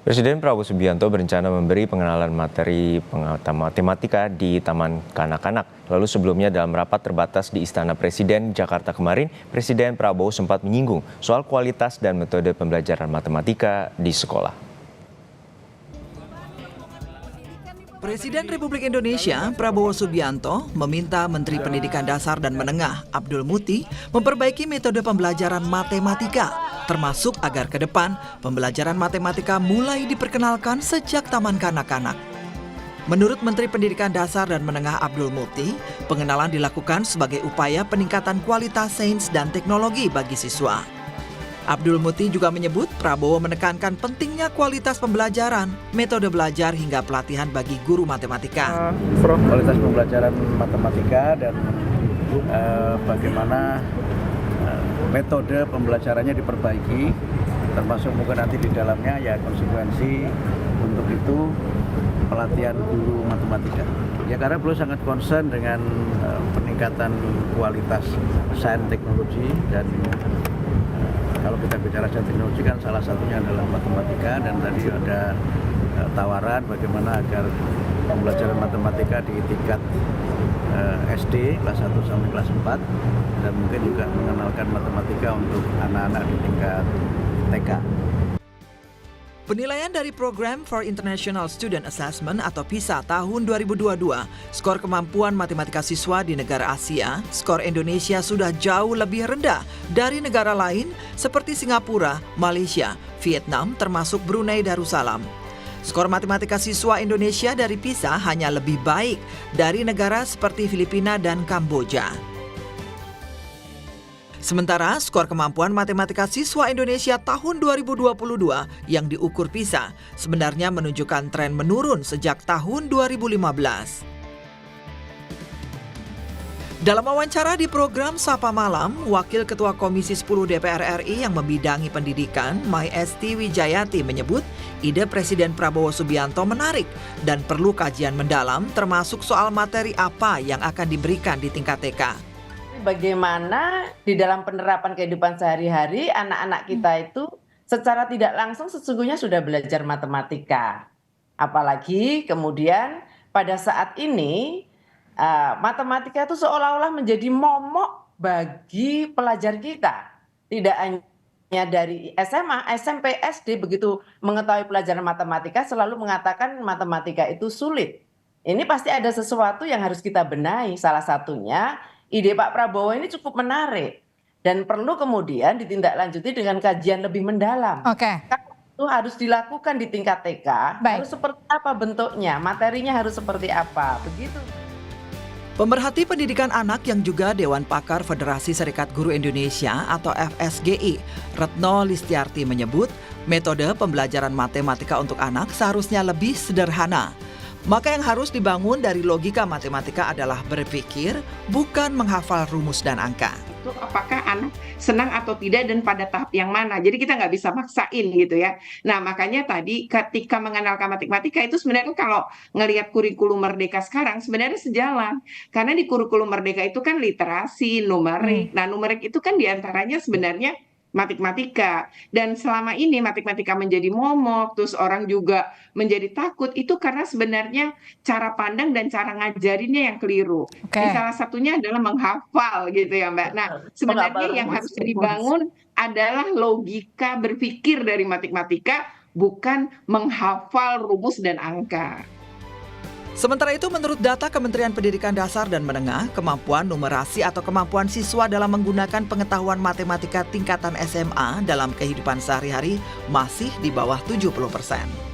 Presiden Prabowo Subianto berencana memberi pengenalan materi matematika di Taman Kanak-Kanak. Lalu sebelumnya dalam rapat terbatas di Istana Presiden Jakarta kemarin, Presiden Prabowo sempat menyinggung soal kualitas dan metode pembelajaran matematika di sekolah. Presiden Republik Indonesia Prabowo Subianto meminta Menteri Pendidikan Dasar dan Menengah Abdul Muti memperbaiki metode pembelajaran matematika, termasuk agar ke depan pembelajaran matematika mulai diperkenalkan sejak taman kanak-kanak. Menurut Menteri Pendidikan Dasar dan Menengah Abdul Muti, pengenalan dilakukan sebagai upaya peningkatan kualitas sains dan teknologi bagi siswa. Abdul Muti juga menyebut Prabowo menekankan pentingnya kualitas pembelajaran, metode belajar hingga pelatihan bagi guru matematika. Kualitas pembelajaran matematika dan bagaimana metode pembelajarannya diperbaiki, termasuk mungkin nanti di dalamnya ya konsekuensi untuk itu pelatihan guru matematika. Ya karena beliau sangat concern dengan peningkatan kualitas sains teknologi dan kalau kita bicara sains teknologi kan salah satunya adalah matematika dan tadi ada tawaran bagaimana agar pembelajaran matematika di tingkat SD kelas 1 sampai kelas 4 dan mungkin juga mengenalkan matematika untuk anak-anak di tingkat TK. Penilaian dari Program for International Student Assessment atau PISA tahun 2022, skor kemampuan matematika siswa di negara Asia, skor Indonesia sudah jauh lebih rendah dari negara lain seperti Singapura, Malaysia, Vietnam, termasuk Brunei Darussalam. Skor matematika siswa Indonesia dari PISA hanya lebih baik dari negara seperti Filipina dan Kamboja. Sementara skor kemampuan matematika siswa Indonesia tahun 2022 yang diukur PISA sebenarnya menunjukkan tren menurun sejak tahun 2015. Dalam wawancara di program Sapa Malam, Wakil Ketua Komisi 10 DPR RI yang membidangi pendidikan, Mai Esti Wijayati menyebut ide Presiden Prabowo Subianto menarik dan perlu kajian mendalam termasuk soal materi apa yang akan diberikan di tingkat TK. Bagaimana di dalam penerapan kehidupan sehari-hari anak-anak kita itu secara tidak langsung sesungguhnya sudah belajar matematika. Apalagi kemudian pada saat ini matematika itu seolah-olah menjadi momok bagi pelajar kita. Tidak hanya dari SMA, SMP, SD begitu mengetahui pelajaran matematika selalu mengatakan matematika itu sulit. Ini pasti ada sesuatu yang harus kita benahi. Salah satunya ide Pak Prabowo ini cukup menarik dan perlu kemudian ditindaklanjuti dengan kajian lebih mendalam. Itu harus dilakukan di tingkat TK. Harus seperti apa bentuknya, materinya harus seperti apa, begitu. Pemerhati pendidikan anak yang juga Dewan Pakar Federasi Serikat Guru Indonesia atau FSGI, Retno Listiarti menyebut metode pembelajaran matematika untuk anak seharusnya lebih sederhana. Maka yang harus dibangun dari logika matematika adalah berpikir, bukan menghafal rumus dan angka. Itu apakah anak senang atau tidak dan pada tahap yang mana. Jadi kita nggak bisa maksain gitu ya. Nah makanya tadi ketika mengenalkan matematika itu sebenarnya kalau ngelihat kurikulum Merdeka sekarang sebenarnya sejalan. Karena di kurikulum Merdeka itu kan literasi, numerik. Nah numerik itu kan diantaranya sebenarnya matematika, dan selama ini matematika menjadi momok, terus orang juga menjadi takut, itu karena sebenarnya cara pandang dan cara ngajarinnya yang keliru. Salah satunya adalah menghafal gitu ya Mbak. Nah sebenarnya yang harus dibangun adalah logika berpikir dari matematika, bukan menghafal rumus dan angka. Sementara itu menurut data Kementerian Pendidikan Dasar dan Menengah, kemampuan numerasi atau kemampuan siswa dalam menggunakan pengetahuan matematika tingkatan SMA dalam kehidupan sehari-hari masih di bawah 70%.